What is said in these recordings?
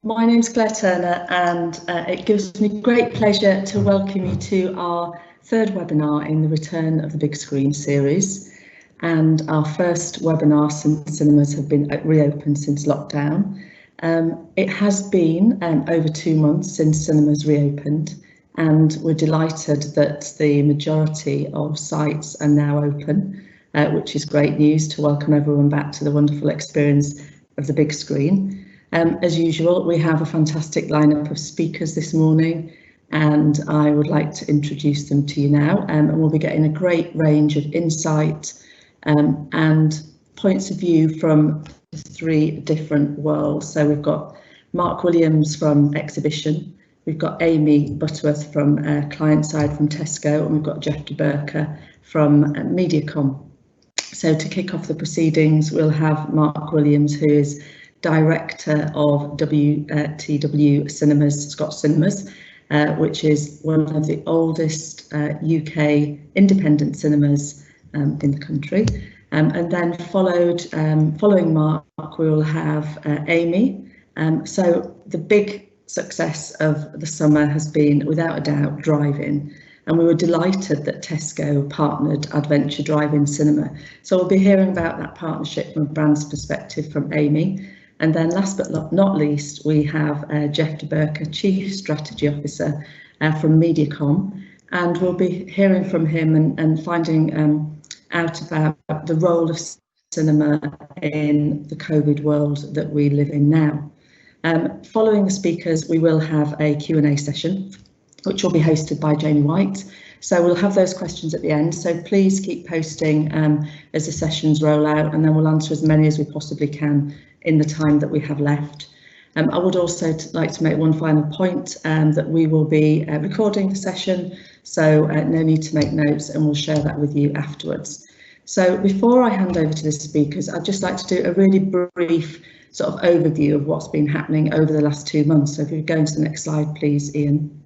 My name's Claire Turner, and it gives me great pleasure to welcome you to our third webinar in the Return of the Big Screen series, and our first webinar since cinemas have been reopened since lockdown. It has been over 2 months since cinemas reopened, and we're delighted that the majority of sites are now open, which is great news to welcome everyone back to the wonderful experience of the big screen. As usual, we have a fantastic lineup of speakers this morning, and I would like to introduce them to you now. And we'll be getting a great range of insight and points of view from 3 different worlds. So we've got Mark Williams from Exhibition, we've got Amy Butterworth from client side from Tesco, and we've got Geoff Burca from Mediacom. So to kick off the proceedings, we'll have Mark Williams, who is Director of WTW-Scott Cinemas, which is one of the oldest UK independent cinemas in the country. And then following Mark, we will have Amy. So the big success of the summer has been, without a doubt, drive-in. And we were delighted that Tesco partnered Adventure Drive-In Cinema. So we'll be hearing about that partnership from a brand's perspective from Amy. And then last but not least, we have Geoff Burca, Chief Strategy Officer from Mediacom, and we'll be hearing from him and finding out about the role of cinema in the COVID world that we live in now. Following the speakers, we will have a Q&A session, which will be hosted by Jamie White. So we'll have those questions at the end, so please keep posting as the sessions roll out, and then we'll answer as many as we possibly can in the time that we have left. I would also like to make one final point, that we will be recording the session, so no need to make notes, and we'll share that with you afterwards. So before I hand over to the speakers, I'd just like to do a really brief sort of overview of what's been happening over the last 2 months. So if you go into the next slide, please, Ian.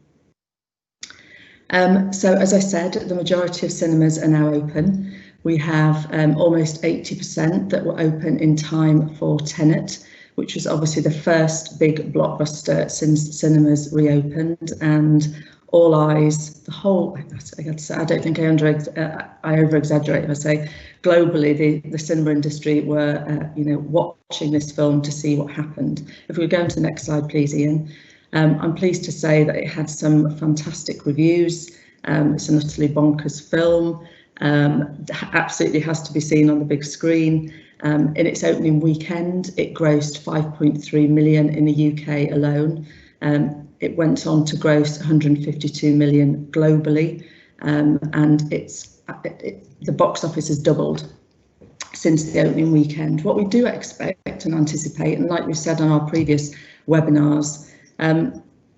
So as I said, the majority of cinemas are now open. We have almost 80% that were open in time for Tenet, which was obviously the first big blockbuster since cinemas reopened, and all eyes, the whole, I don't think I over-exaggerate if I say globally the cinema industry were watching this film to see what happened. If we go into the next slide, please, Ian. I'm pleased to say that it had some fantastic reviews. It's an utterly bonkers film. Absolutely has to be seen on the big screen. In its opening weekend, it grossed 5.3 million in the UK alone. It went on to gross 152 million globally, and the box office has doubled since the opening weekend. What we do expect and anticipate, and like we said on our previous webinars,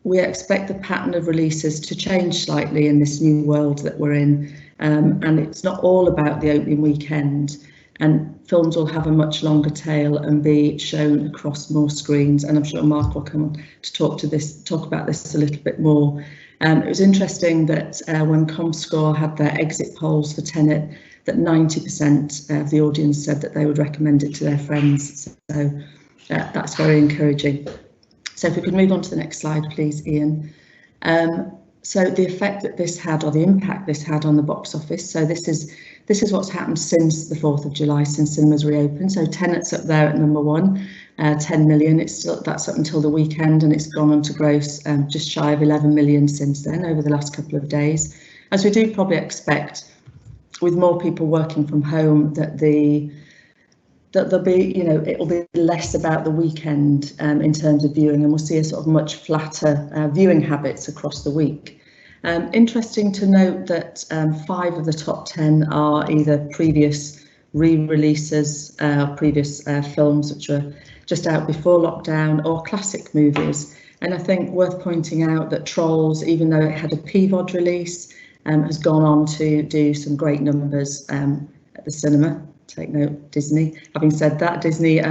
we expect the pattern of releases to change slightly in this new world that we're in, and it's not all about the opening weekend, and films will have a much longer tail and be shown across more screens, and I'm sure Mark will come on to talk about this a little bit more. It was interesting that when Comscore had their exit polls for Tenet, that 90% of the audience said that they would recommend it to their friends, so that's very encouraging. So if we could move on to the next slide, please, Ian. So the effect that this had, or the impact this had on the box office. So this is what's happened since the 4th of July, since cinemas reopened. So Tenet's up there at #1, 10 million. That's up until the weekend, and it's gone on to gross just shy of 11 million since then, over the last couple of days. As we do probably expect, with more people working from home, that there'll be, it'll be less about the weekend in terms of viewing, and we'll see a sort of much flatter viewing habits across the week. Interesting to note that 5 of the top 10 are either previous re-releases, previous films which were just out before lockdown, or classic movies. And I think worth pointing out that Trolls, even though it had a PVOD release, has gone on to do some great numbers at the cinema. Take note, Disney. Having said that, Disney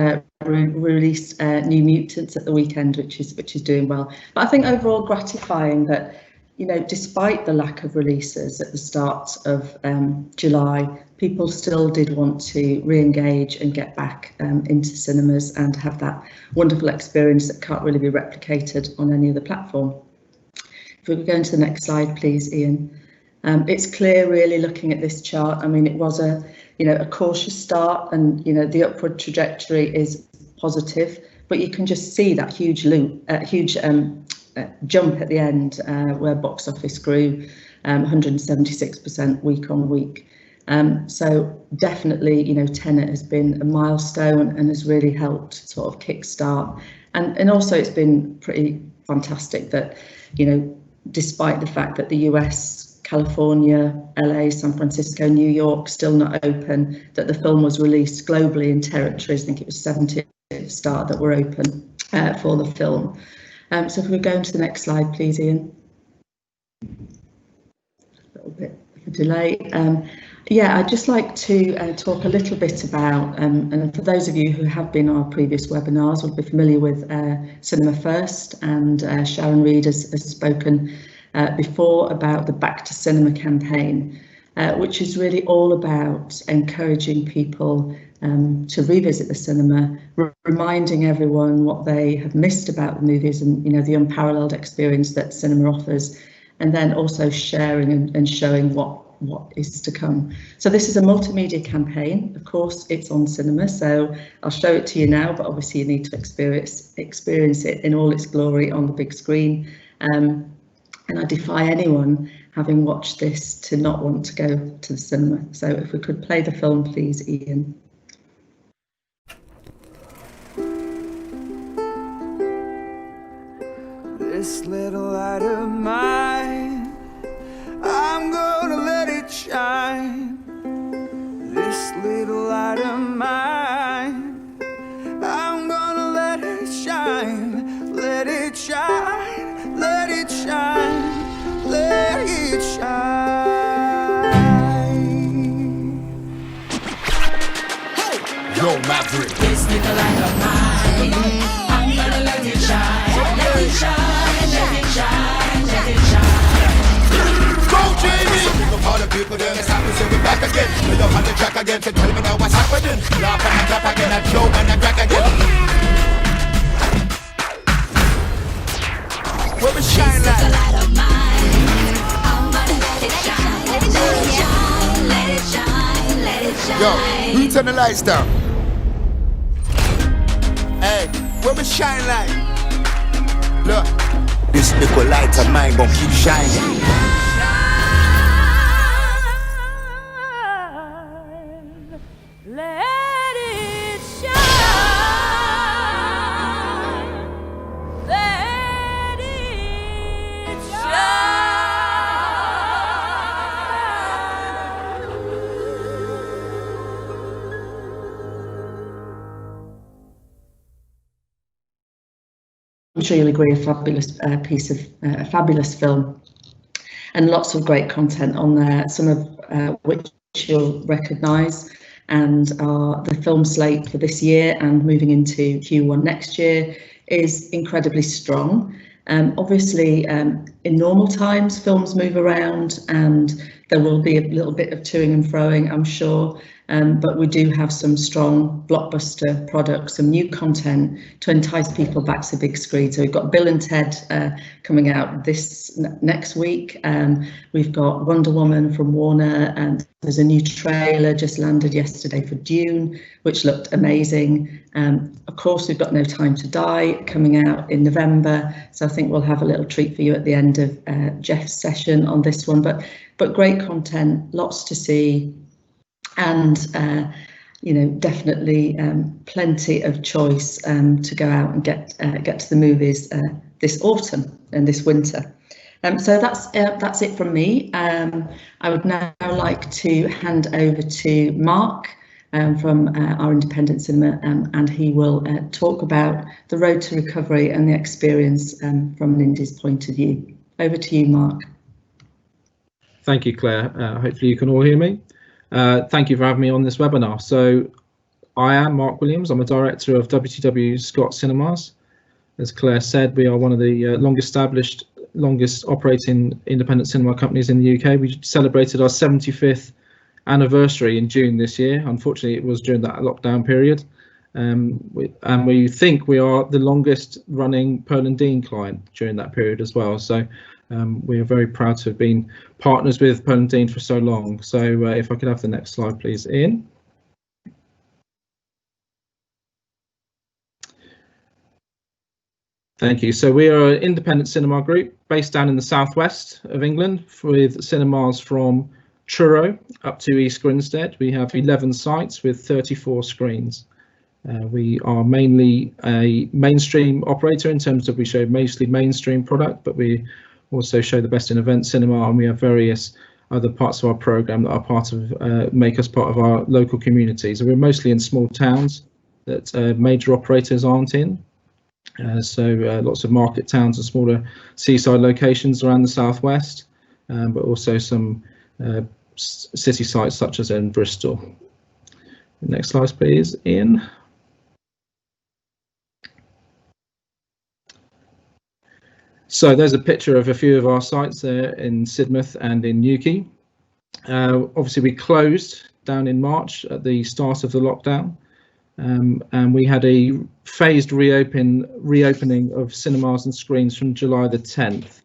released New Mutants at the weekend, which is doing well. But I think overall gratifying that, despite the lack of releases at the start of July, people still did want to re-engage and get back into cinemas and have that wonderful experience that can't really be replicated on any other platform. If we could go into the next slide, please, Ian. It's clear, really, looking at this chart. I mean, it was a cautious start, and the upward trajectory is positive, but you can just see that huge jump at the end where box office grew 176% week on week. So definitely, Tenet has been a milestone and has really helped sort of kickstart. And also it's been pretty fantastic that, despite the fact that the US, California, LA, San Francisco, New York still not open, that the film was released globally in territories. I think it was 70 at the start that were open for the film. So if we go into the next slide, please, Ian. A little bit of a delay. Yeah, I'd just like to talk a little bit about, and for those of you who have been on our previous webinars will be familiar with Cinema First, and Sharon Reid has spoken before about the Back to Cinema campaign, which is really all about encouraging people to revisit the cinema, reminding everyone what they have missed about the movies and the unparalleled experience that cinema offers, and then also sharing and showing what is to come. So this is a multimedia campaign. Of course, it's on cinema, so I'll show it to you now, but obviously you need to experience it in all its glory on the big screen. And I defy anyone having watched this to not want to go to the cinema. So if we could play the film, please, Ian. This little light of mine, I'm gonna let it shine. This little light of mine, I'm gonna let it shine. Let it shine, let it shine, let it shine. Hey! Yo, Maverick. This little light of mine, I'm gonna let it shine. Let it shine, let it shine, let it shine. Go, Jamie! Bring up all the people, then it's happening, so we're back again. We're up on the track again, so tell me now what's happening. Laugh and clap again, and show and crack again. Where we shine like? This light of mine, I'm gonna let it shine. Let it shine, let it shine, let it shine. Yo, who turn the lights down? Hey, where we shine like? Look, this little light of mine gon' keep shining. Let it shine. Let it shine. I'm sure you'll agree, a fabulous piece of a fabulous film, and lots of great content on there, some of which you'll recognise, and the film slate for this year and moving into Q1 next year is incredibly strong. Obviously, in normal times, films move around and there will be a little bit of toing and froing, I'm sure, but we do have some strong blockbuster products, some new content to entice people back to the big screen. So we've got Bill and Ted coming out next week. We've got Wonder Woman from Warner, and there's a new trailer just landed yesterday for Dune, which looked amazing. Of course, we've got No Time to Die coming out in November, so I think we'll have a little treat for you at the end of Geoff's session on this one. But great content, lots to see, and definitely plenty of choice to go out and get to the movies this autumn and this winter. So that's it from me. I would now like to hand over to Mark from our independent cinema, and he will talk about the road to recovery and the experience from an indie's point of view. Over to you, Mark. Thank you, Claire. Hopefully you can all hear me. Thank you for having me on this webinar. So I am Mark Williams. I'm a director of WTW-Scott Cinemas. As Claire said, we are one of the longest operating independent cinema companies in the UK. We celebrated our 75th anniversary in June this year. Unfortunately, it was during that lockdown period. We think we are the longest running Pearl and Dean client during that period as well. So we are very proud to have been partners with Pearl and Dean for so long. So if I could have the next slide, please, Ian. Thank you. So we are an independent cinema group based down in the southwest of England, with cinemas from Truro up to East Grinstead. We have 11 sites with 34 screens. We are mainly a mainstream operator in terms of we show mostly mainstream product, but we also show the best in event cinema, and we have various other parts of our program that are part of make us part of our local communities. So we're mostly in small towns that major operators aren't in. Lots of market towns and smaller seaside locations around the southwest, but also some city sites such as in Bristol. Next slide, please, Ian. So there's a picture of a few of our sites there in Sidmouth and in Newquay. Obviously, we closed down in March at the start of the lockdown, and we had a phased reopening of cinemas and screens from July the 10th.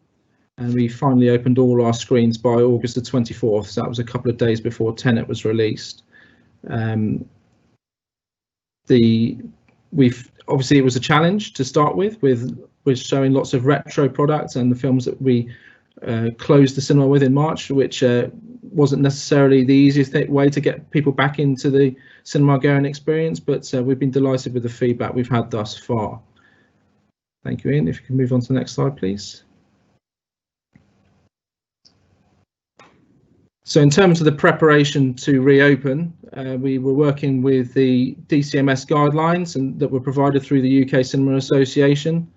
And we finally opened all our screens by August the 24th. So that was a couple of days before Tenet was released. Obviously it was a challenge to start with showing lots of retro products and the films that we closed the cinema with in March, which wasn't necessarily the easiest way to get people back into the cinema going experience, but we've been delighted with the feedback we've had thus far. Thank you, Ian. If you can move on to the next slide, please. So in terms of the preparation to reopen, we were working with the DCMS guidelines and that were provided through the UK Cinema Association.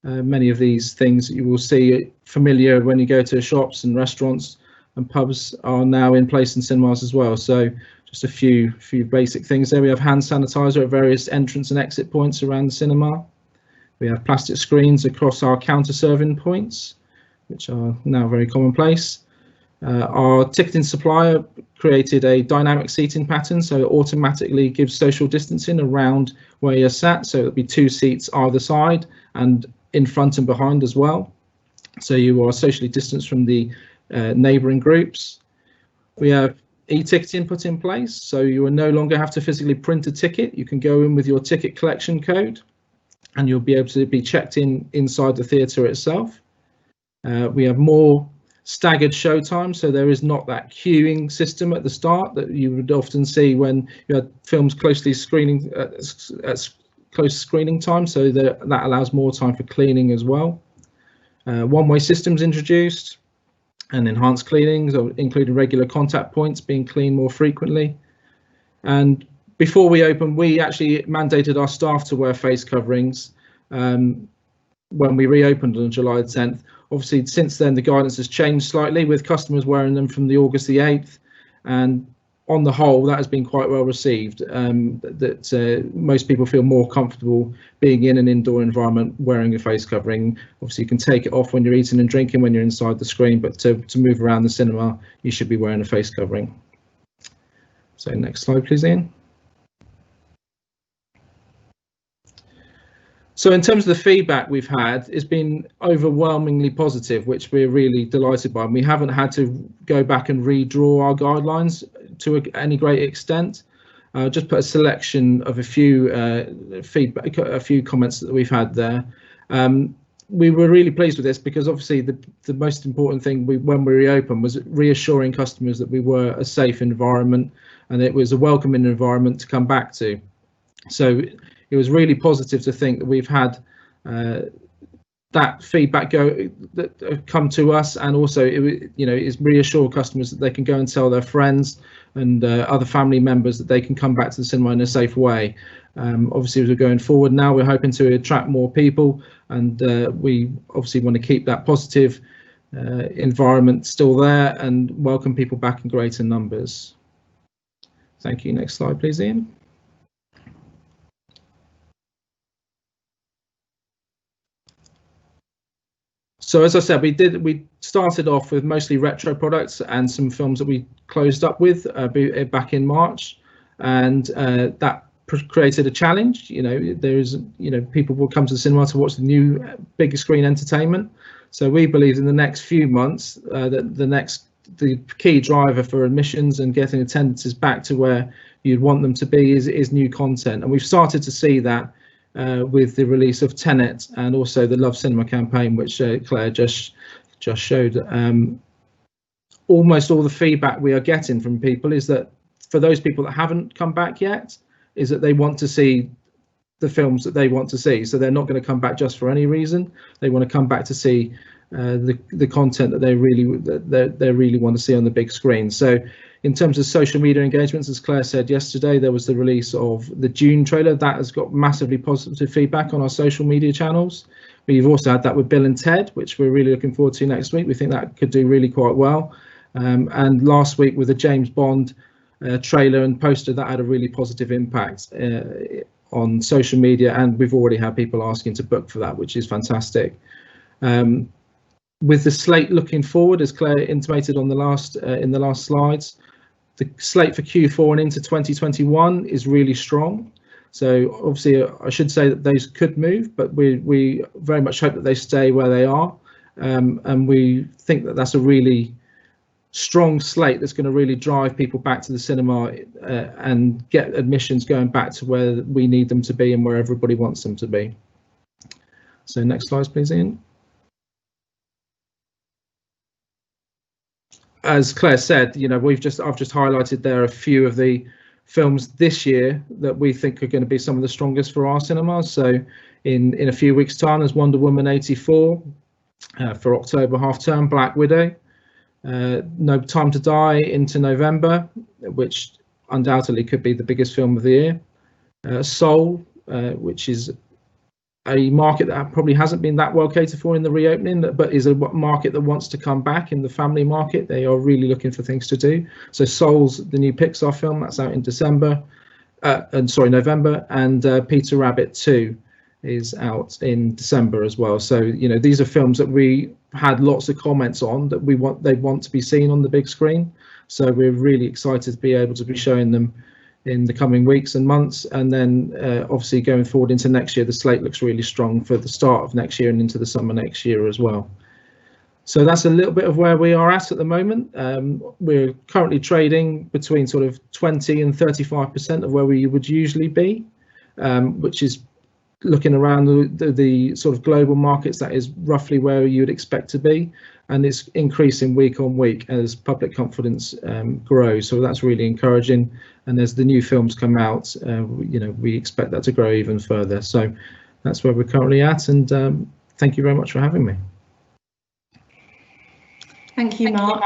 Many of these things you will see familiar when you go to shops and restaurants and pubs are now in place in cinemas as well. So just a few basic things there. We have hand sanitizer at various entrance and exit points around the cinema. We have plastic screens across our counter serving points, which are now very commonplace. Our ticketing supplier created a dynamic seating pattern, so it automatically gives social distancing around where you're sat. So it'll be 2 seats either side and in front and behind as well. So you are socially distanced from the neighbouring groups. We have e-ticketing put in place, so you will no longer have to physically print a ticket. You can go in with your ticket collection code and you'll be able to be checked in inside the theatre itself. We have more staggered show time, so there is not that queuing system at the start that you would often see when you had films closely screening at close screening time, so that allows more time for cleaning as well. One-way systems introduced and enhanced cleanings, including regular contact points being cleaned more frequently. And before we opened, we actually mandated our staff to wear face coverings when we reopened on July the 10th. Obviously, since then, the guidance has changed slightly, with customers wearing them from the August the 8th. And on the whole, that has been quite well received, most people feel more comfortable being in an indoor environment wearing a face covering. Obviously, you can take it off when you're eating and drinking when you're inside the screen, but to move around the cinema, you should be wearing a face covering. So next slide, please, Ian. So in terms of the feedback we've had, it's been overwhelmingly positive, which we're really delighted by. And we haven't had to go back and redraw our guidelines to any great extent. Just put a selection of a few feedback, a few comments that we've had there. We were really pleased with this because obviously the most important thing when we reopened was reassuring customers that we were a safe environment and it was a welcoming environment to come back to. So it was really positive to think that we've had that feedback come to us, and also is reassure customers that they can go and tell their friends and other family members that they can come back to the cinema in a safe way. Obviously, as we're going forward now, we're hoping to attract more people, and we obviously want to keep that positive environment still there and welcome people back in greater numbers. Thank you. Next slide, please, Ian. So as I said, we started off with mostly retro products and some films that we closed up with back in March, and that created a challenge. People will come to the cinema to watch the new bigger screen entertainment. So we believe in the next few months that the key driver for admissions and getting attendances back to where you'd want them to be is new content, and we've started to see that with the release of Tenet and also the Love Cinema campaign, which Claire just showed. Almost all the feedback we are getting from people is that for those people that haven't come back yet, is that they want to see the films that they want to see. So they're not going to come back just for any reason. They want to come back to see the content that they really want to see on the big screen. So in terms of social media engagements, as Claire said yesterday, there was the release of the Dune trailer. That has got massively positive feedback on our social media channels. We've also had that with Bill and Ted, which we're really looking forward to next week. We think that could do really quite well. And last week with the James Bond trailer and poster, that had a really positive impact on social media, and we've already had people asking to book for that, which is fantastic. With the slate looking forward, as Claire intimated on the last in the last slides, the slate for Q4 and into 2021 is really strong. So obviously I should say that those could move, but we very much hope that they stay where they are, and we think that that's a really strong slate that's going to really drive people back to the cinema and get admissions going back to where we need them to be and where everybody wants them to be. So next slide, please, Ian. As Claire said, I've just highlighted there a few of the films this year that we think are going to be some of the strongest for our cinemas. So in a few weeks' time, there's Wonder Woman 84 for October half term, Black Widow, No Time to Die into November, which undoubtedly could be the biggest film of the year. Soul, which is a market that probably hasn't been that well catered for in the reopening, but is a market that wants to come back in the family market. They are really looking for things to do. So Soul's the new Pixar film that's out in November, and Peter Rabbit 2 is out in December as well. So these are films that we had lots of comments on that they want to be seen on the big screen. So we're really excited to be able to be showing them in the coming weeks and months, and then obviously going forward into next year, the slate looks really strong for the start of next year and into the summer next year as well. So that's a little bit of where we are at the moment. We're currently trading between sort of 20 and 35% of where we would usually be, which is looking around the sort of global markets, that is roughly where you would expect to be, and it's increasing week on week as public confidence grows. So that's really encouraging, and as the new films come out, we expect that to grow even further. So that's where we're currently at, and thank you very much for having me. Thank you, Mark.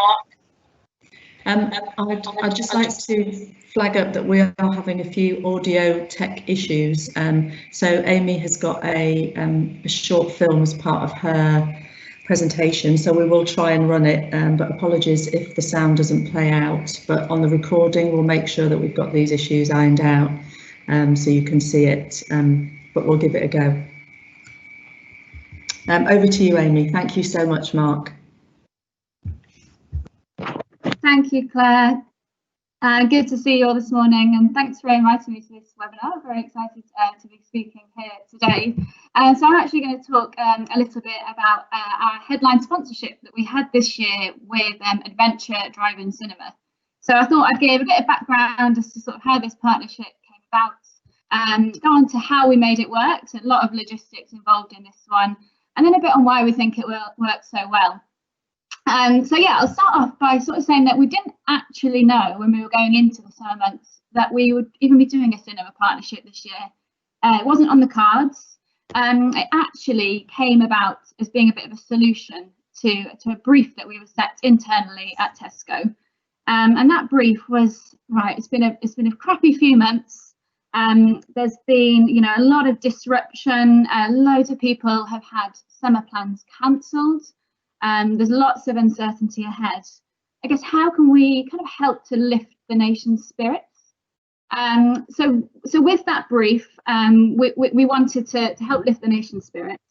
I'd just like to flag up that we are having a few audio tech issues. So Amy has got a short film as part of her presentation, so we will try and run it, but apologies if the sound doesn't play out. But on the recording, we'll make sure that we've got these issues ironed out, so you can see it, but we'll give it a go. Over to you, Amy. Thank you so much, Mark. Thank you, Claire. Good to see you all this morning, and thanks for inviting me to this webinar. I'm very excited to be speaking here today. So I'm actually going to talk a little bit about our headline sponsorship that we had this year with Adventure Drive-In Cinema. So I thought I'd give a bit of background as to sort of how this partnership came about, go on to how we made it work, so a lot of logistics involved in this one, and then a bit on why we think it will work so well. So yeah, I'll start off by sort of saying that we didn't actually know when we were going into the summer months that we would even be doing a cinema partnership this year. It wasn't on the cards. It actually came about as being a bit of a solution to a brief that we were set internally at Tesco. And that brief was, right, it's been a crappy few months. There's been, a lot of disruption. Loads of people have had summer plans cancelled. There's lots of uncertainty ahead. I guess, how can we kind of help to lift the nation's spirits? So with that brief, we wanted to help lift the nation's spirits.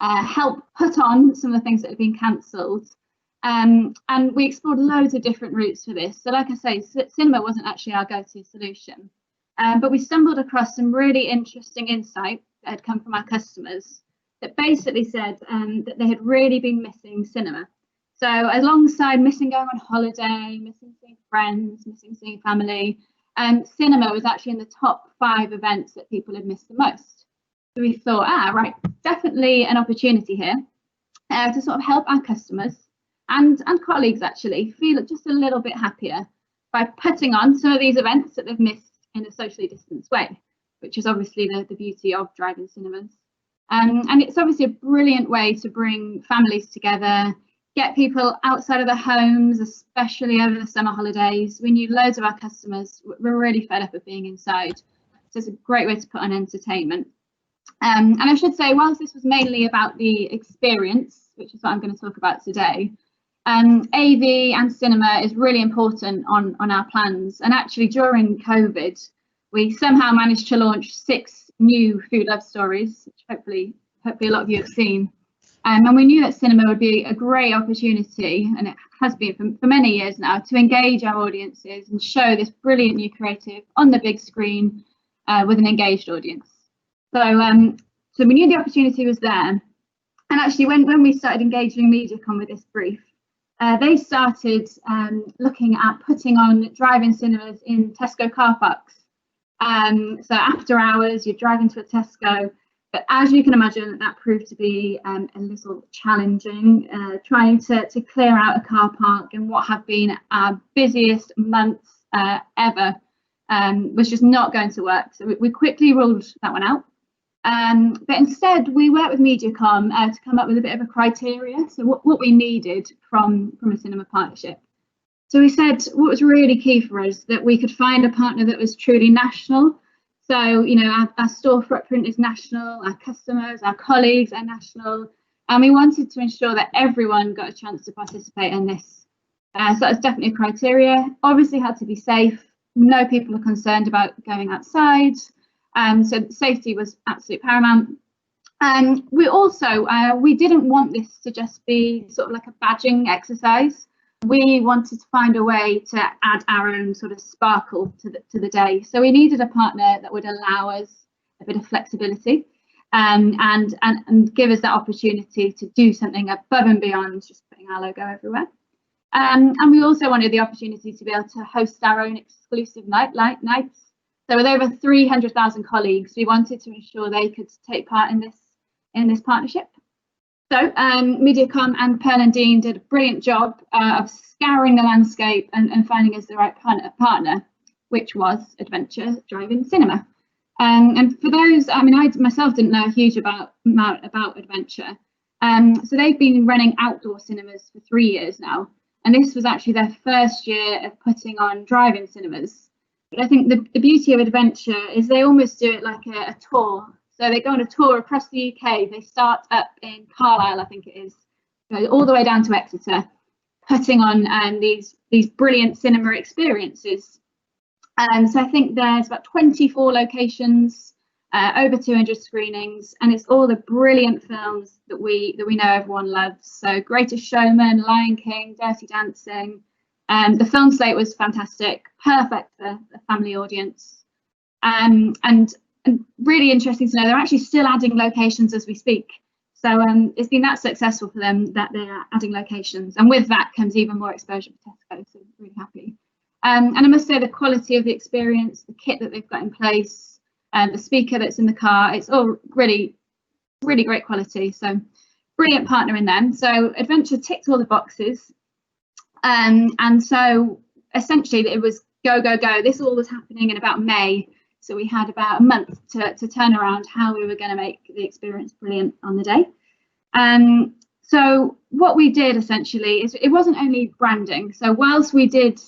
help put on some of the things that have been cancelled. And we explored loads of different routes for this. So like I say, cinema wasn't actually our go-to solution, but we stumbled across some really interesting insight that had come from our customers that basically said that they had really been missing cinema. So alongside missing going on holiday, missing seeing friends, missing seeing family, cinema was actually in the top 5 events that people had missed the most. So we thought, right, definitely an opportunity here to sort of help our customers and colleagues actually feel just a little bit happier by putting on some of these events that they've missed in a socially distanced way, which is obviously the beauty of drive-in cinemas. And it's obviously a brilliant way to bring families together, get people outside of their homes, especially over the summer holidays. We knew loads of our customers were really fed up of being inside. So it's a great way to put on entertainment. And I should say, whilst this was mainly about the experience, which is what I'm going to talk about today, AV and cinema is really important on our plans. And actually during COVID, we somehow managed to launch 6 new food love stories, which hopefully a lot of you have seen. And we knew that cinema would be a great opportunity, and it has been for many years now, to engage our audiences and show this brilliant new creative on the big screen with an engaged audience. So we knew the opportunity was there. And actually, when we started engaging Mediacom with this brief, they started looking at putting on drive-in cinemas in Tesco car parks. So after hours, you're driving to a Tesco. But as you can imagine, that proved to be a little challenging, trying to clear out a car park in what have been our busiest months ever was just not going to work. So we quickly ruled that one out. But instead, we worked with Mediacom to come up with a bit of a criteria. So what we needed from a cinema partnership. So we said what was really key for us, that we could find a partner that was truly national. So, you know, our store footprint is national, our customers, our colleagues are national, and we wanted to ensure that everyone got a chance to participate in this. So that's definitely a criteria. Obviously had to be safe. No people are concerned about going outside. So safety was absolutely paramount. And we also, we didn't want this to just be sort of like a badging exercise. We wanted to find a way to add our own sort of sparkle to the day. So we needed a partner that would allow us a bit of flexibility and give us that opportunity to do something above and beyond just putting our logo everywhere. And we also wanted the opportunity to be able to host our own exclusive nights. So with over 300,000 colleagues, we wanted to ensure they could take part in this partnership. So Mediacom and Pearl and Dean did a brilliant job of scouring the landscape and finding us the right partner, which was Adventure Drive-In Cinema. And for those, I mean, I myself didn't know a huge about Adventure. So they've been running outdoor cinemas for 3 years now. And this was actually their first year of putting on drive-in cinemas. But I think the beauty of Adventure is they almost do it like a tour. So they go on a tour across the UK. They start up in Carlisle, I think it is, go all the way down to Exeter, putting on these brilliant cinema experiences. So I think there's about 24 locations, over 200 screenings, and it's all the brilliant films that we know everyone loves. So Greatest Showman, Lion King, Dirty Dancing. The film slate was fantastic, perfect for the family audience. And really interesting to know, they're actually still adding locations as we speak. So it's been that successful for them that they're adding locations. And with that comes even more exposure for Tesco, so really happy. And I must say the quality of the experience, the kit that they've got in place, the speaker that's in the car, it's all really, really great quality. So brilliant partner in them. So Adventure ticked all the boxes. And so essentially it was go, go, go. This all was happening in about May. So we had about a month to turn around how we were going to make the experience brilliant on the day. So what we did essentially is it wasn't only branding. So whilst we did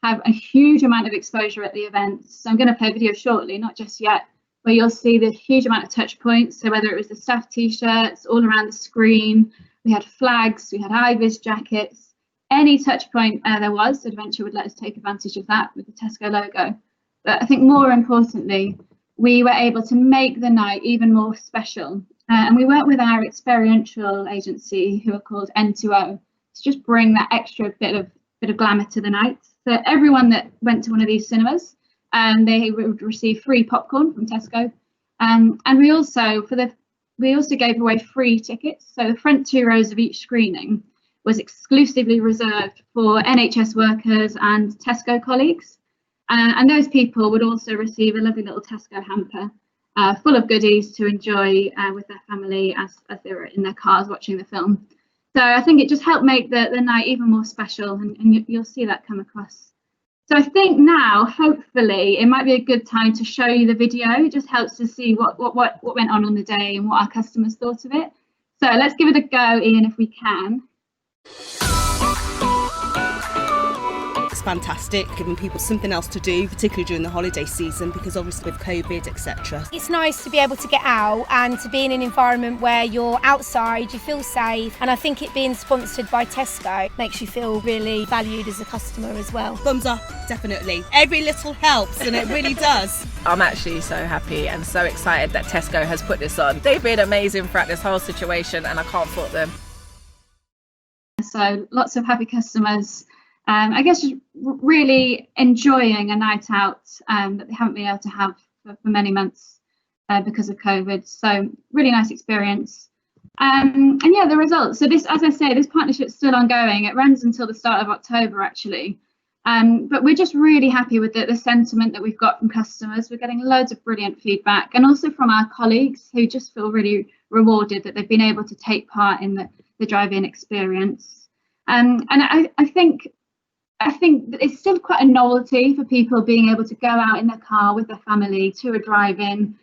have a huge amount of exposure at the events, so I'm going to play a video shortly, not just yet, where you'll see the huge amount of touch points. So whether it was the staff t-shirts all around the screen, we had flags, we had high-vis jackets, any touch point there was, Adventure would let us take advantage of that with the Tesco logo. But I think more importantly, we were able to make the night even more special. And we worked with our experiential agency, who are called N2O, to just bring that extra bit of glamour to the night. So everyone that went to one of these cinemas, they would receive free popcorn from Tesco. And we also gave away free tickets. So the front 2 rows of each screening was exclusively reserved for NHS workers and Tesco colleagues. And those people would also receive a lovely little Tesco hamper full of goodies to enjoy with their family as they were in their cars watching the film. So I think it just helped make the night even more special, and you'll see that come across. So I think now, hopefully, it might be a good time to show you the video. It just helps to see what went on the day and what our customers thought of it. So let's give it a go, Ian, if we can. It's fantastic, giving people something else to do, particularly during the holiday season, because obviously with COVID, etc. It's nice to be able to get out and to be in an environment where you're outside, you feel safe, and I think it being sponsored by Tesco makes you feel really valued as a customer as well. Thumbs up, definitely. Every little helps, and it really does. I'm actually so happy and so excited that Tesco has put this on. They've been amazing throughout this whole situation, and I can't fault them. So lots of happy customers. I guess just really enjoying a night out that they haven't been able to have for many months because of COVID. So really nice experience. And yeah, the results. So this, as I say, this partnership's still ongoing. It runs until the start of October, actually. But we're just really happy with the sentiment that we've got from customers. We're getting loads of brilliant feedback, and also from our colleagues, who just feel really rewarded that they've been able to take part in the drive-in experience. And I think it's still quite a novelty for people being able to go out in their car with their family to a drive-in.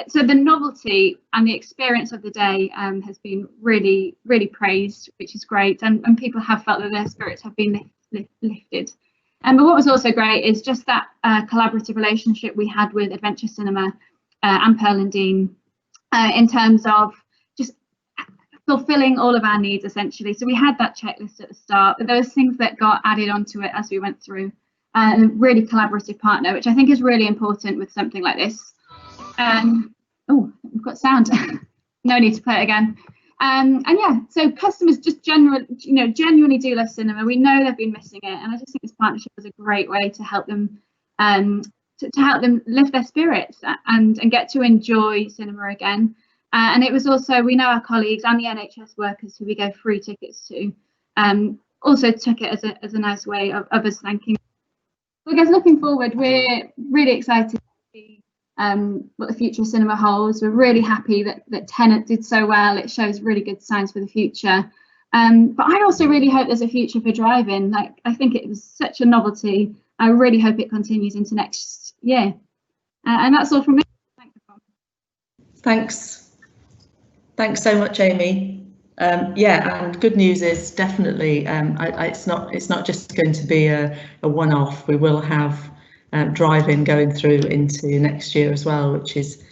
So the novelty and the experience of the day has been really, really praised, which is great. And people have felt that their spirits have been lifted. But what was also great is just that collaborative relationship we had with Adventure Cinema and Pearl and Dean in terms of just fulfilling all of our needs, essentially. So we had that checklist at the start, but there was things that got added onto it as we went through. A really collaborative partner, which I think is really important with something like this. Oh, we've got sound. No need to play it again. And yeah, so customers just genuinely do love cinema. We know they've been missing it, and I just think this partnership was a great way to help them to help them lift their spirits and get to enjoy cinema again. And it was also, we know our colleagues and the NHS workers who we gave free tickets to also took it as a nice way of us thanking. So I guess looking forward, we're really excited to see what the future of cinema holds. We're really happy that Tenet did so well. It shows really good signs for the future. But I also really hope there's a future for drive-in. Like, I think it was such a novelty. I really hope it continues into next year. And that's all from me. Thanks so much, Amy. Yeah, and good news is definitely it's not just going to be a one-off. We will have drive-in going through into next year as well, which is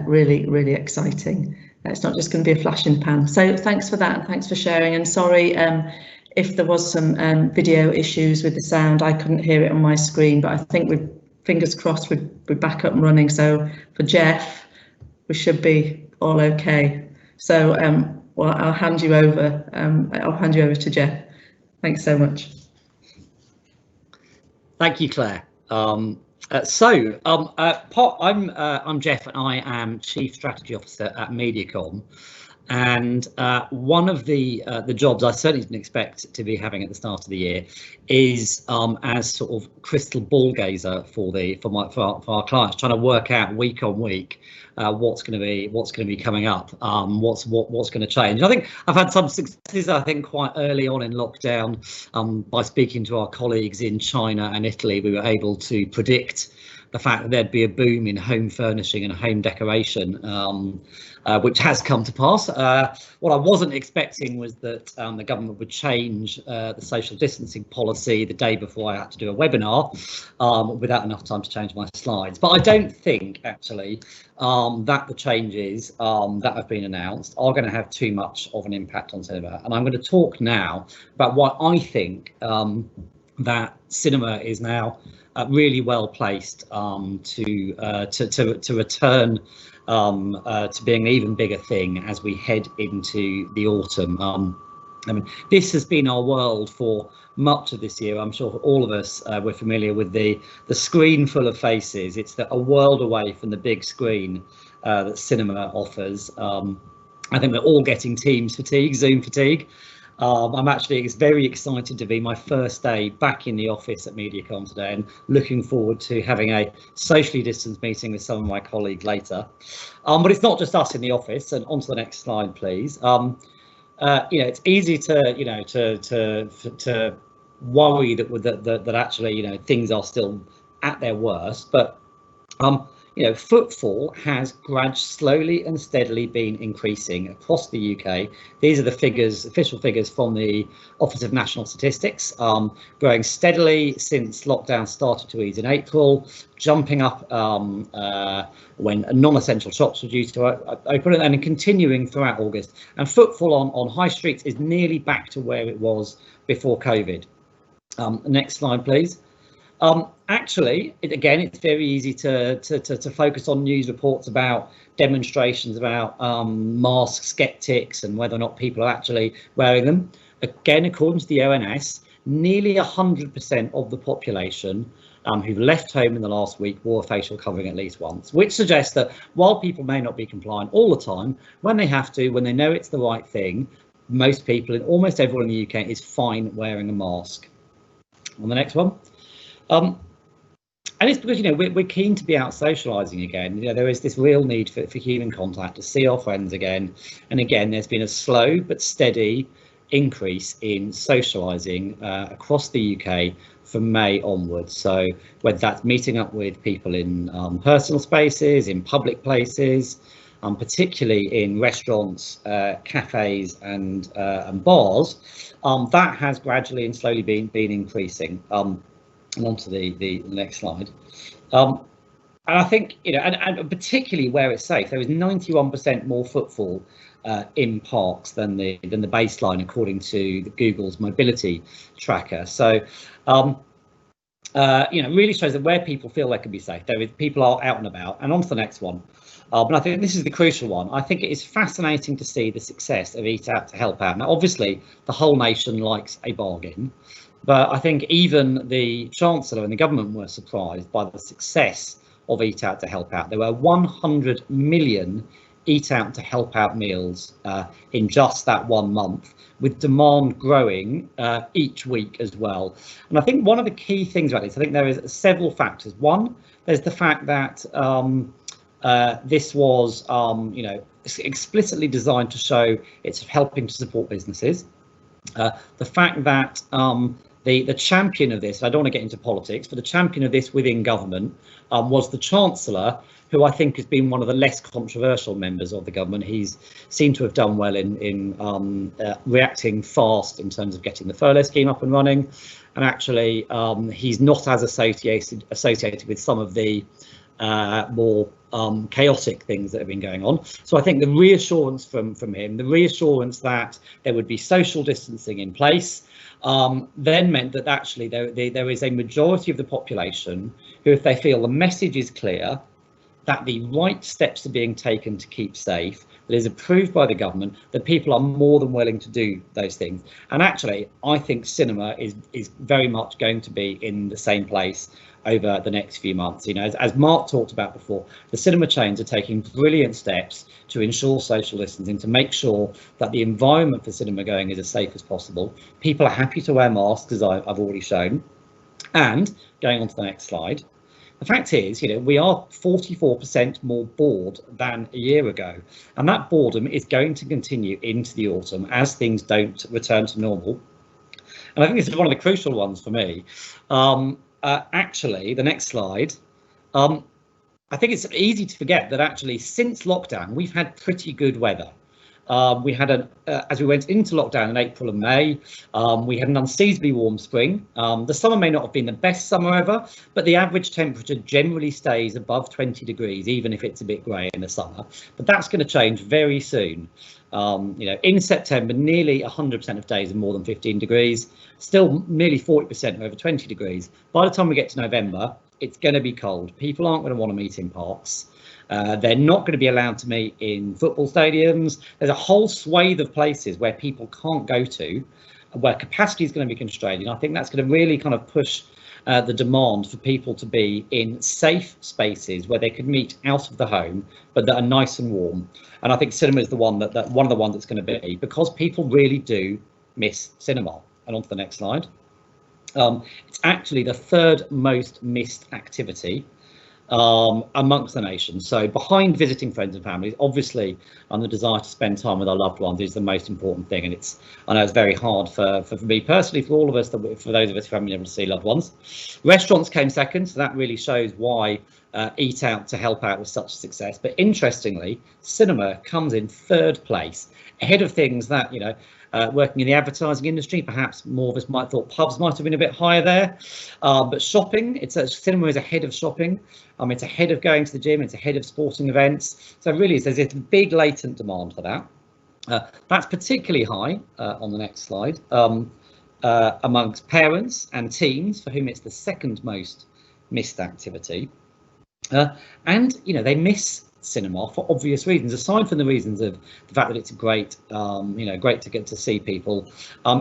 really, really exciting. It's not just going to be a flash in the pan. So thanks for that, and thanks for sharing. And sorry if there was some video issues with the sound. I couldn't hear it on my screen, but I think we're fingers crossed we're back up and running. So for Geoff, we should be all okay. So well, I'll hand you over. I'll hand you over to Geoff. Thanks so much. Thank you, Claire. I'm Geoff, and I am Chief Strategy Officer at Mediacom. And one of the jobs I certainly didn't expect to be having at the start of the year is as sort of crystal ball gazer for our clients, trying to work out week on week what's going to be coming up, what's going to change. I think I've had some successes. I think quite early on in lockdown, by speaking to our colleagues in China and Italy, we were able to predict the fact that there'd be a boom in home furnishing and home decoration, which has come to pass. What I wasn't expecting was that the government would change the social distancing policy the day before I had to do a webinar without enough time to change my slides. But I don't think actually that the changes that have been announced are going to have too much of an impact on cinema. And I'm going to talk now about what I think that cinema is now really well placed to return to being an even bigger thing as we head into the autumn. I mean, this has been our world for much of this year. I'm sure for all of us, we're familiar with the screen full of faces. It's a world away from the big screen that cinema offers. I think we're all getting Teams fatigue, Zoom fatigue. It's very excited to be my first day back in the office at Mediacom today, and looking forward to having a socially distanced meeting with some of my colleagues later. But it's not just us in the office. And on to the next slide, please. It's easy to worry that actually things are still at their worst, but footfall has slowly and steadily been increasing across the UK. These are the figures, official figures from the Office of National Statistics, growing steadily since lockdown started to ease in April, jumping up when non-essential shops were due to open, and continuing throughout August. And footfall on high streets is nearly back to where it was before COVID. Next slide, please. Actually, it's very easy to focus on news reports about demonstrations, about mask skeptics and whether or not people are actually wearing them. Again, according to the ONS, nearly 100% of the population who've left home in the last week wore a facial covering at least once, which suggests that while people may not be compliant all the time, when they have to, when they know it's the right thing, most people, and almost everyone in the UK, is fine wearing a mask. On the next one. And it's because we're keen to be out socialising again. There is this real need for human contact, to see our friends again. And again, there's been a slow but steady increase in socialising across the UK from May onwards. So whether that's meeting up with people in personal spaces, in public places, particularly in restaurants, cafes and bars, that has gradually and slowly been increasing. And on to the next slide. And I think, and particularly where it's safe, there is 91% more footfall in parks than the baseline, according to Google's mobility tracker. So, really shows that where people feel they can be safe, people are out and about. And on to the next one. But I think this is the crucial one. I think it is fascinating to see the success of Eat Out to Help Out. Now, obviously, the whole nation likes a bargain. But I think even the Chancellor and the government were surprised by the success of Eat Out to Help Out. There were 100 million Eat Out to Help Out meals in just that 1 month, with demand growing each week as well. And I think one of the key things about this, I think there is several factors. One, there's the fact that this was, explicitly designed to show it's helping to support businesses. The fact that the champion of this, I don't want to get into politics, but the champion of this within government was the Chancellor, who I think has been one of the less controversial members of the government. He's seemed to have done well in reacting fast in terms of getting the furlough scheme up and running. And actually, he's not as associated with some of the more chaotic things that have been going on. So I think the reassurance from him, the reassurance that there would be social distancing in place, then meant that actually there is a majority of the population who, if they feel the message is clear, that the right steps are being taken to keep safe, that is approved by the government, that people are more than willing to do those things. And actually, I think cinema is very much going to be in the same place over the next few months. As Mark talked about before, the cinema chains are taking brilliant steps to ensure social distancing, to make sure that the environment for cinema going is as safe as possible. People are happy to wear masks, as I've already shown. And going on to the next slide, the fact is, we are 44% more bored than a year ago, and that boredom is going to continue into the autumn as things don't return to normal. And I think this is one of the crucial ones for me. Actually, the next slide, I think it's easy to forget that actually since lockdown, we've had pretty good weather. We had as we went into lockdown in April and May, we had an unseasonably warm spring. The summer may not have been the best summer ever, but the average temperature generally stays above 20 degrees, even if it's a bit grey in the summer. But that's going to change very soon. In September, nearly 100% of days are more than 15 degrees, still nearly 40% are over 20 degrees. By the time we get to November, it's going to be cold. People aren't going to want to meet in parks. They're not going to be allowed to meet in football stadiums. There's a whole swathe of places where people can't go to, where capacity is going to be constrained. And I think that's going to really kind of push the demand for people to be in safe spaces where they can meet out of the home, but that are nice and warm. And I think cinema is the one that one of the ones that's going to be, because people really do miss cinema. And on to the next slide. It's actually the third most missed activity amongst the nation. So behind visiting friends and families, obviously, the desire to spend time with our loved ones is the most important thing. And I know it's very hard for me personally, for all of us, for those of us who haven't been able to see loved ones. Restaurants came second, so that really shows why Eat Out to Help Out was such a success. But interestingly, cinema comes in third place, ahead of things that, working in the advertising industry, perhaps more of us might have thought pubs might have been a bit higher there. But shopping, cinema is ahead of shopping. It's ahead of going to the gym. It's ahead of sporting events. So really, there's a big latent demand for that. That's particularly high on the next slide amongst parents and teens, for whom it's the second most missed activity. And they miss cinema for obvious reasons, aside from the reasons of the fact that it's great to get to see people.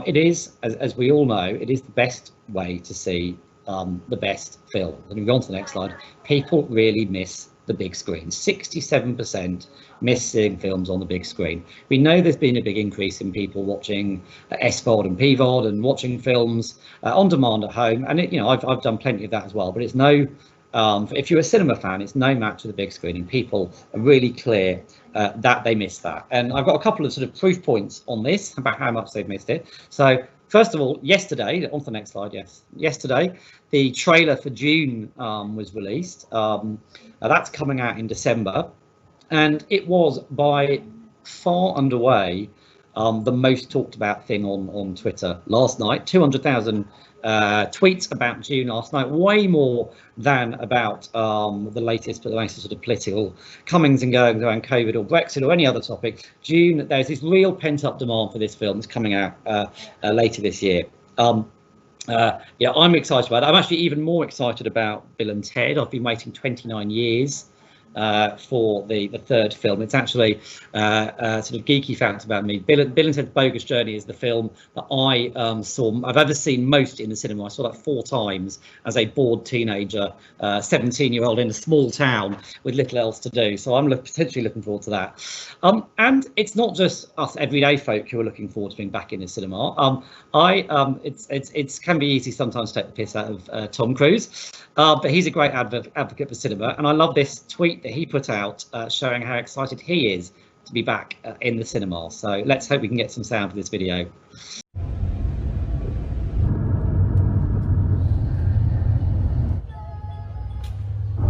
It is, as we all know, it is the best way to see the best film. And we go on to the next slide. People really miss the big screen. 67% miss seeing films on the big screen. We know there's been a big increase in people watching SVOD and PVOD and watching films on demand at home, and I've done plenty of that as well, but it's no if you're a cinema fan, it's no match to the big screen, and people are really clear that they miss that. And I've got a couple of sort of proof points on this about how much they've missed it. So first of all, yesterday, on to the next slide, yesterday, the trailer for June was released. That's coming out in December, and it was by far and away the most talked about thing on Twitter last night. 200,000 tweets about June last night, way more than about the latest sort of political comings and goings around COVID or Brexit or any other topic. June, there's this real pent-up demand for this film that's coming out later this year. I'm excited about it. I'm actually even more excited about Bill and Ted. I've been waiting 29 years for the third film. It's actually sort of geeky fact about me. Bill and Ted's Bogus Journey is the film that I've ever seen most in the cinema. I saw that 4 times as a bored teenager, 17-year-old in a small town with little else to do. So I'm potentially looking forward to that. And it's not just us everyday folk who are looking forward to being back in the cinema. It can be easy sometimes to take the piss out of Tom Cruise, but he's a great advocate for cinema, and I love this tweet that he put out showing how excited he is to be back in the cinema. So let's hope we can get some sound for this video.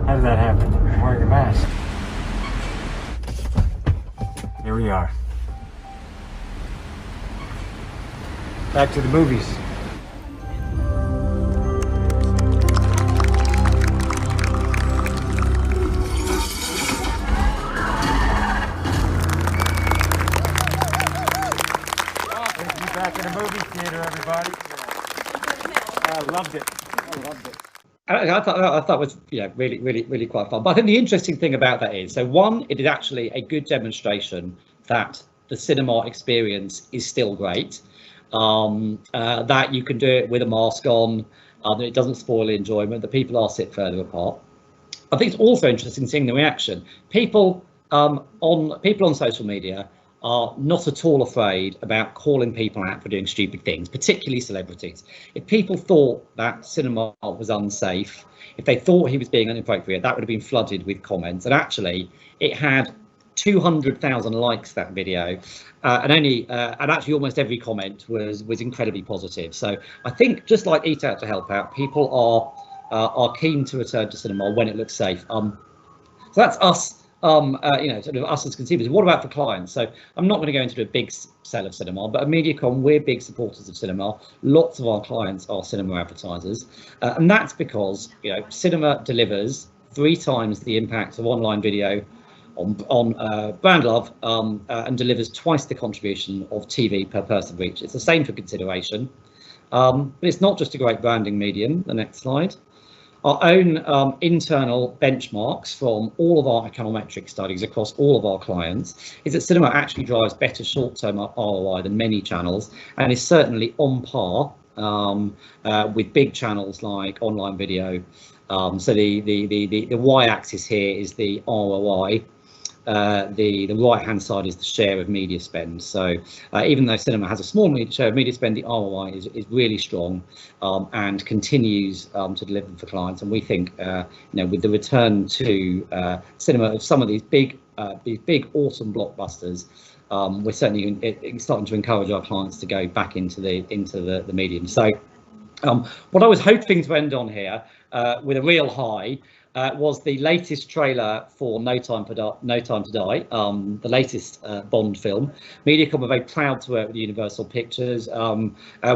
How did that happen? I'm wearing a mask. Here we are. Back to the movies. Back in the movie theater, everybody. I loved it. I thought it was really quite fun. But I think the interesting thing about that is, so one, it is actually a good demonstration that the cinema experience is still great, that you can do it with a mask on, that it doesn't spoil the enjoyment, that people are sit further apart. I think it's also interesting seeing the reaction. People on social media are not at all afraid about calling people out for doing stupid things, particularly celebrities. If people thought that cinema was unsafe, if they thought he was being inappropriate, that would have been flooded with comments. And actually, it had 200,000 likes, that video, and actually almost every comment was incredibly positive. So I think, just like Eat Out to Help Out, people are keen to return to cinema when it looks safe. So that's us sort of us as consumers. What about for clients? So I'm not going to go into a big sell of cinema, but at Mediacom, we're big supporters of cinema. Lots of our clients are cinema advertisers, and that's because cinema delivers 3 times the impact of online video on brand love, and delivers twice the contribution of TV per person reach. It's the same for consideration, but it's not just a great branding medium. The next slide. Our own internal benchmarks from all of our econometric studies across all of our clients is that cinema actually drives better short-term ROI than many channels, and is certainly on par with big channels like online video. So the y-axis here is the ROI. The right-hand side is the share of media spend. So even though cinema has a small share of media spend, the ROI is really strong, and continues to deliver for clients. And we think, with the return to cinema of some of these big autumn blockbusters, we're certainly starting to encourage our clients to go back into the medium. So what I was hoping to end on here with a real high was the latest trailer for No Time to Die, the latest Bond film. Mediacom are very proud to work with Universal Pictures.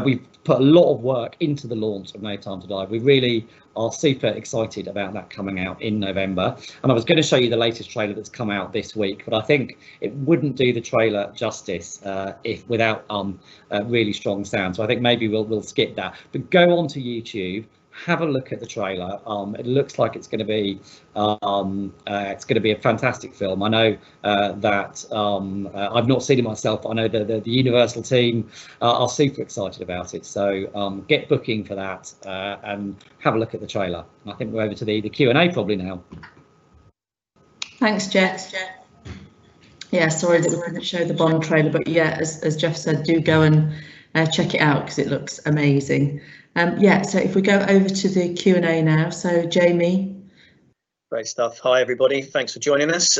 We've put a lot of work into the launch of No Time to Die. We really are super excited about that coming out in November. And I was going to show you the latest trailer that's come out this week, but I think it wouldn't do the trailer justice if without really strong sound. So I think maybe we'll skip that. But go onto YouTube, have a look at the trailer. It looks like it's going to be a fantastic film. I know that I've not seen it myself. I know the Universal team are super excited about it. So get booking for that and have a look at the trailer. I think we're over to the Q&A probably now. Thanks, Geoff. Yeah, sorry that we couldn't show the Bond trailer, but yeah, as Geoff said, do go and check it out because it looks amazing. So if we go over to the Q&A now, so Jamie. Great stuff. Hi everybody, thanks for joining us.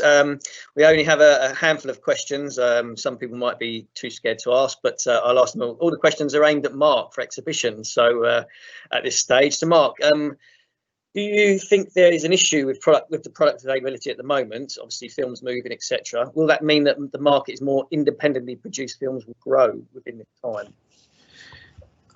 We only have a handful of questions. Some people might be too scared to ask, but I'll ask them all. The questions are aimed at Mark for exhibition. So at this stage, so Mark, do you think there is an issue with the product availability at the moment? Obviously films moving, etc. Will that mean that the market is more independently produced films will grow within this time?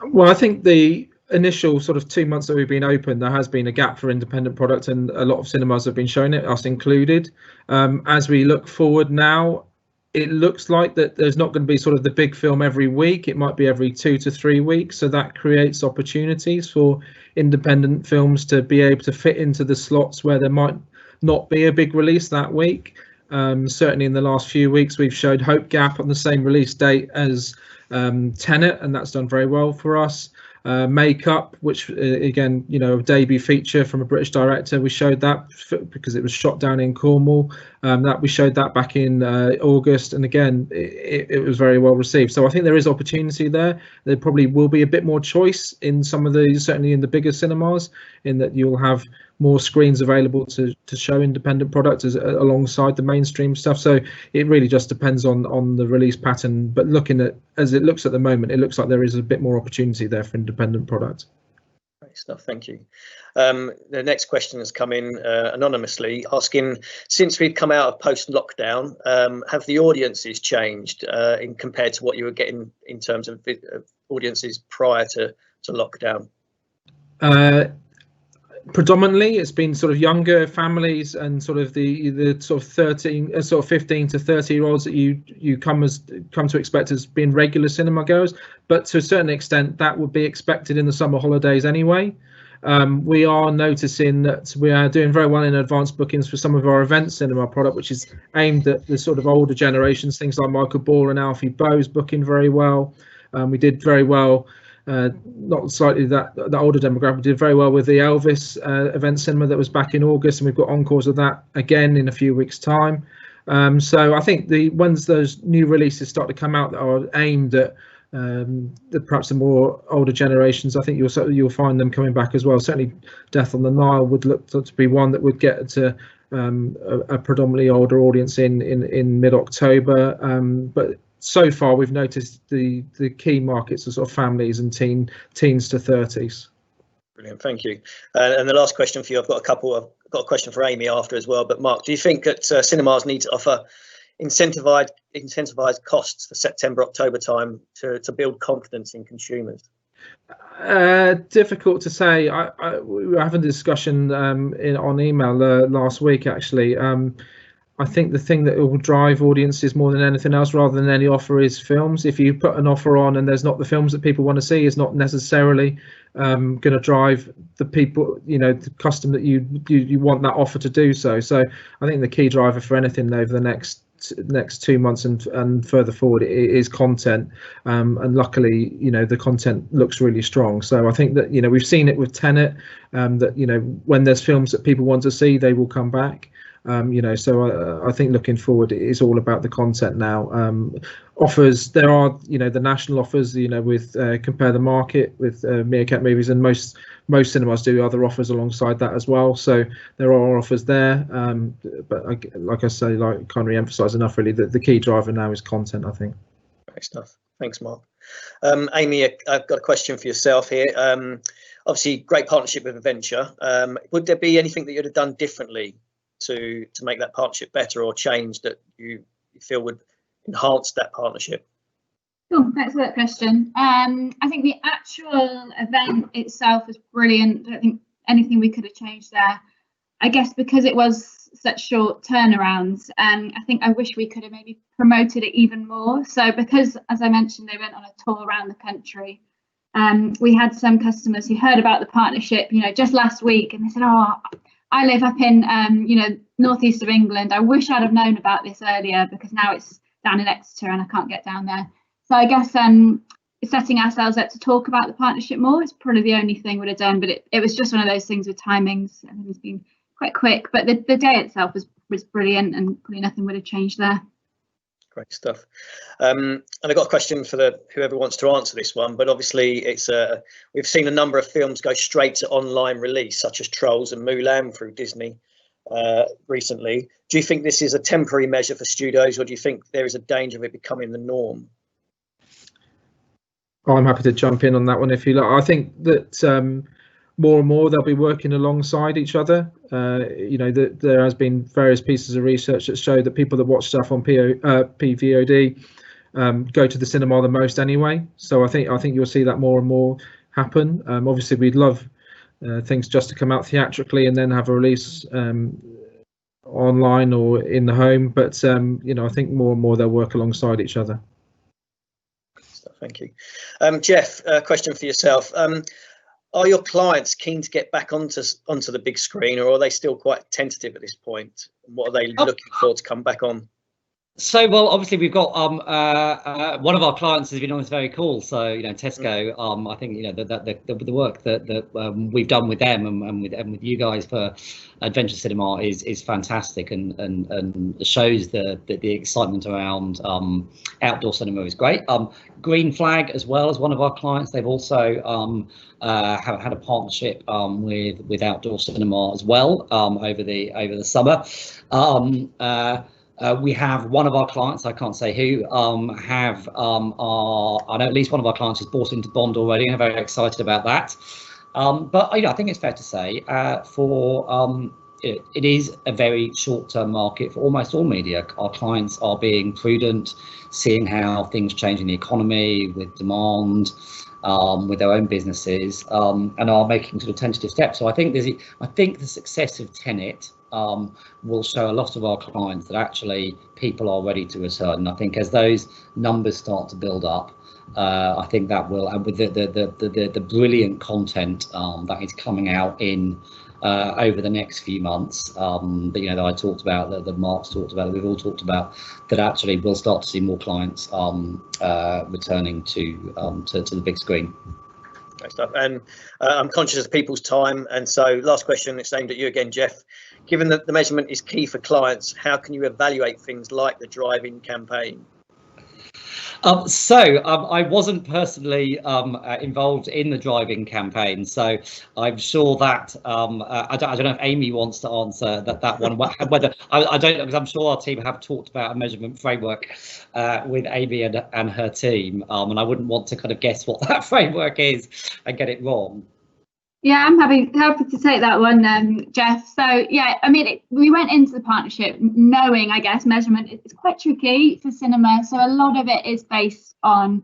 Well, I think the initial sort of 2 months that we've been open, there has been a gap for independent product, and a lot of cinemas have been showing it, us included. As we look forward now, it looks like that there's not going to be sort of the big film every week. It might be every 2 to 3 weeks. So that creates opportunities for independent films to be able to fit into the slots where there might not be a big release that week. Certainly in the last few weeks, we've showed Hope Gap on the same release date as Tenet, and that's done very well for us. Makeup, which again, a debut feature from a British director, we showed that because it was shot down in Cornwall. We showed that back in August, and again it was very well received. So I think there is opportunity there. There probably will be a bit more choice in some of the, certainly in the bigger cinemas, in that you'll have more screens available to show independent products alongside the mainstream stuff. So it really just depends on the release pattern. But looking at, as it looks at the moment, it looks like there is a bit more opportunity there for independent products. Great stuff, thank you. The next question has come in anonymously, asking, since we've come out of post-lockdown, have the audiences changed in compared to what you were getting in terms of audiences prior to lockdown? Predominantly, it's been sort of younger families and sort of the sort of 15 to 30-year-olds that you come to expect as being regular cinema goers. But to a certain extent, that would be expected in the summer holidays anyway. We are noticing that we are doing very well in advanced bookings for some of our event cinema product, which is aimed at the sort of older generations. Things like Michael Ball and Alfie Bowe's booking very well. We did very well. Not slightly that older demographic did very well with the Elvis event cinema that was back in August, and we've got encores of that again in a few weeks' time. So I think once those new releases start to come out that are aimed at perhaps the more older generations, I think you'll find them coming back as well. Certainly, Death on the Nile would look to be one that would get to a predominantly older audience in mid-October, but so far, we've noticed the key markets are sort of families and teens to 30s. Brilliant, thank you. And the last question for you, I've got a couple of got a question for Amy after as well. But Mark, do you think that cinemas need to offer incentivized costs for September, October time to build confidence in consumers? Difficult to say. We were having a discussion on email last week, actually. I think the thing that will drive audiences more than anything else, rather than any offer, is films. If you put an offer on and there's not the films that people want to see, is not necessarily going to drive the people, the customer that you want that offer to do so. So I think the key driver for anything over the next 2 months and further forward is content, and luckily the content looks really strong. So I think that we've seen it with Tenet, that when there's films that people want to see, they will come back. So I think looking forward, it is all about the content now. Offers, there are the national offers, with Compare the Market with Meerkat Movies, and most cinemas do other offers alongside that as well. So there are offers there, but like I say, can't re-emphasize enough really that the key driver now is content, I think. Great stuff. Thanks, Mark. Amy, I've got a question for yourself here. Obviously, great partnership with Adventure. Would there be anything that you'd have done differently to make that partnership better, or change that you feel would enhance that partnership? Cool, thanks for that question. I think the actual event itself was brilliant. I don't think anything we could have changed there. I guess because it was such short turnarounds, I think I wish we could have maybe promoted it even more. So because, as I mentioned, they went on a tour around the country, we had some customers who heard about the partnership, just last week, and they said, "Oh, I live up in, northeast of England. I wish I'd have known about this earlier, because now it's down in Exeter and I can't get down there." So I guess setting ourselves up to talk about the partnership more is probably the only thing we'd have done. But it was just one of those things with timings. Everything's been quite quick. But the day itself was brilliant, and probably nothing would have changed there. Great stuff. And I've got a question for whoever wants to answer this one, but obviously we've seen a number of films go straight to online release, such as Trolls and Mulan through Disney recently. Do you think this is a temporary measure for studios, or do you think there is a danger of it becoming the norm? I'm happy to jump in on that one if you like. I think that more and more they'll be working alongside each other. That there has been various pieces of research that show that people that watch stuff on PVOD go to the cinema the most anyway. So I think you'll see that more and more happen. Obviously, we'd love things just to come out theatrically and then have a release online or in the home. But I think more and more they'll work alongside each other. Thank you. Geoff, a question for yourself. Are your clients keen to get back onto the big screen, or are they still quite tentative at this point? What are they looking for to come back on? So, well, obviously we've got one of our clients has been on this very cool. So, Tesco. I think the work that we've done with them and with you guys for Adventure Cinema is fantastic, and shows the excitement around outdoor cinema is great. Green Flag as well as one of our clients. They've also have had a partnership with outdoor cinema as well over the summer. We have one of our clients, I can't say who, I know at least one of our clients has bought into Bond already, and I'm very excited about that. But I think it's fair to say it is a very short-term market for almost all media. Our clients are being prudent, seeing how things change in the economy with demand, with their own businesses, and are making sort of tentative steps. So I think the success of Tenet will show a lot of our clients that actually people are ready to return. And I think as those numbers start to build up, I think that will, and with the brilliant content that is coming out in over the next few months, that I talked about, that Mark's talked about, that we've all talked about, that actually we'll start to see more clients returning to the big screen. Great stuff. And I'm conscious of people's time, and so last question, it's aimed at you again, Geoff. Given that the measurement is key for clients, how can you evaluate things like the drive-in campaign? I wasn't personally involved in the drive-in campaign, so I'm sure that I don't know if Amy wants to answer that one. Whether I don't know, because I'm sure our team have talked about a measurement framework with Amy and her team, and I wouldn't want to kind of guess what that framework is and get it wrong. Yeah, I'm happy to take that one, Geoff. So yeah, I mean, we went into the partnership knowing, I guess, measurement is quite tricky for cinema. So a lot of it is based on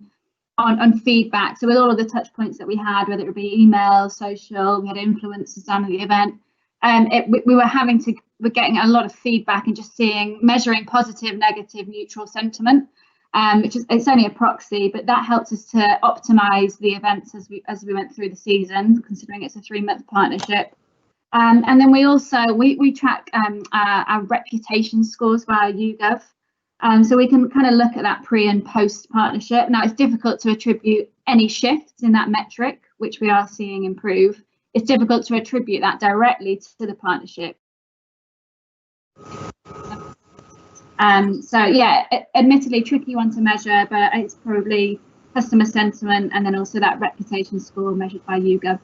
feedback. So with all of the touch points that we had, whether it be email, social, we had influencers down at the event, we're getting a lot of feedback and just measuring positive, negative, neutral sentiment. It's only a proxy, but that helps us to optimize the events as we went through the season, considering it's a 3-month partnership. And then we track our reputation scores via YouGov. So we can kind of look at that pre and post partnership. Now, it's difficult to attribute any shifts in that metric, which we are seeing improve. It's difficult to attribute that directly to the partnership. So yeah, admittedly tricky one to measure, but it's probably customer sentiment and then also that reputation score measured by YouGov.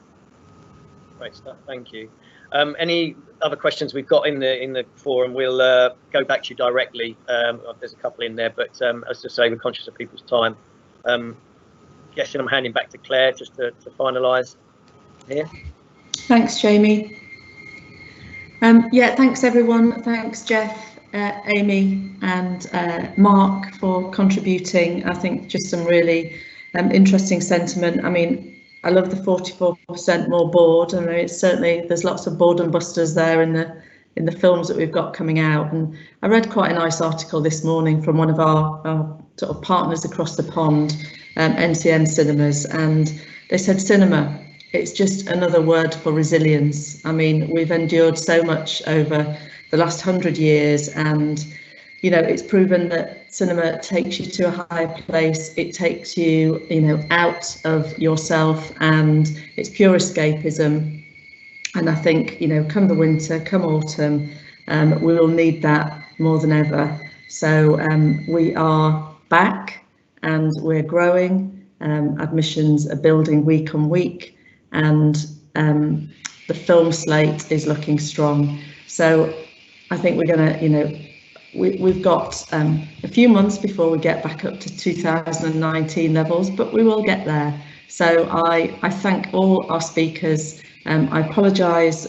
Great stuff, thank you. Any other questions we've got in the forum? We'll go back to you directly. There's a couple in there, but as I say, we're conscious of people's time. Guessing I'm handing back to Claire just to finalise here. Thanks, Jamie. Yeah, thanks everyone. Thanks, Geoff, Amy and Mark for contributing. I think just some really interesting sentiment. I mean, I love the 44% more bored. I mean, it's certainly, there's lots of boredom busters there in the films that we've got coming out. And I read quite a nice article this morning from one of our sort of partners across the pond, NCM Cinemas, and they said cinema, it's just another word for resilience. I mean, we've endured so much over the last 100 years, and you know, it's proven that cinema takes you to a higher place. It takes you, you know, out of yourself, and it's pure escapism. And I think, you know, come the winter, come autumn, we will need that more than ever. So we are back and we're growing. Admissions are building week on week, and the film slate is looking strong. So I think we're going to, you know, we've got a few months before we get back up to 2019 levels, but we will get there. So I thank all our speakers. I apologise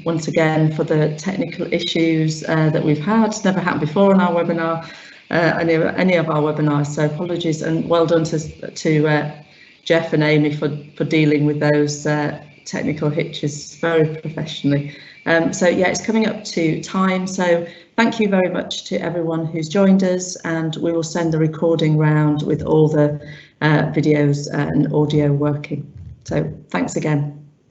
once again for the technical issues that we've had. Never happened before on our webinar, any of our webinars. So apologies, and well done to Geoff and Amy for dealing with those technical hitches very professionally. So yeah, it's coming up to time. So thank you very much to everyone who's joined us, and we will send the recording round with all the videos and audio working. So thanks again.